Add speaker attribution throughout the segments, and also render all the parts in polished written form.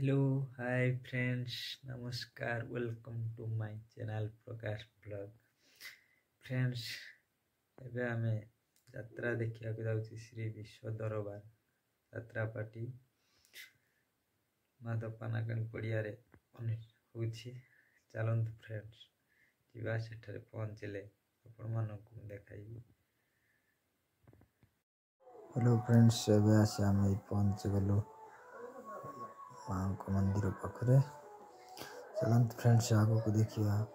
Speaker 1: Hello hi friends नमस्कार welcome to my channel Prakash blog friends एबे आमे यात्रा देखिया को जाउची श्री विश्व दरबार यात्रा पार्टी माधवपानागणी पड़िया रे होची चलंतु फ्रेंड्स जीवा सेठरे पहुंचले आपण मानकु देखाइबी। हेलो फ्रेंड्स एबे आसे आमे पहुंच गलो माँ को मंदिर पाखरे चलंत फ्रेंड्स आगो को देखिया।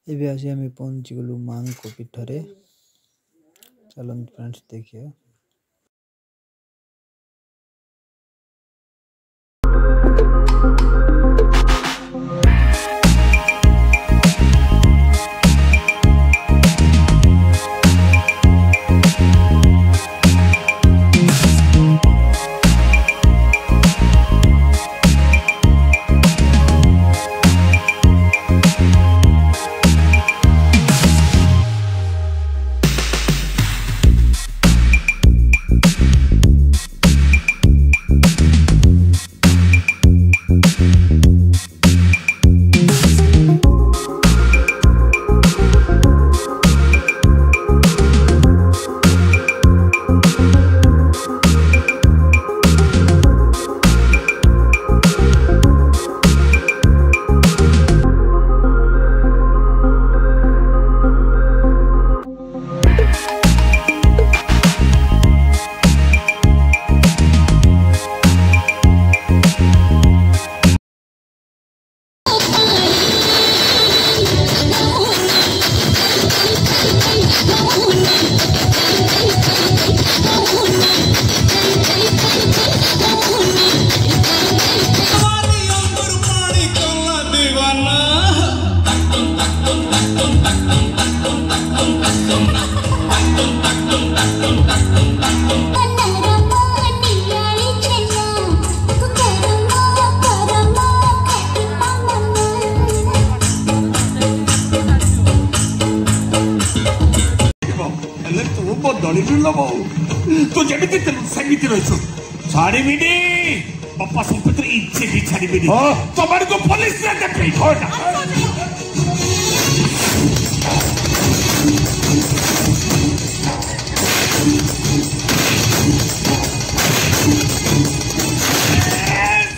Speaker 1: एबे आसे आमे पहुंच गलु मां को पीठरे चलंत फ्रेंड्स देखिए।
Speaker 2: तो जमिति संगीत रहिছো छाड़ीबिनी बापा संपत्ति इच्छे भी छाड़ीबिनी तुम्हारे को पुलिस ने देखे छोड़ा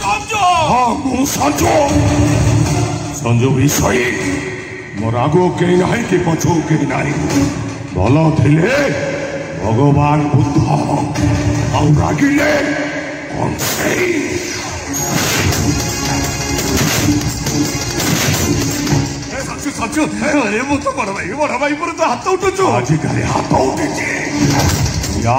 Speaker 2: संजो हाँ मु संजो भी सही मोर आगो के नहीं कि पछो के नहीं भलो थिले भगवान बुद्ध और रागिले कौन से सच अरे वो तो बड़ा भाई पर तो हाथ उठो आज हाथ उठे या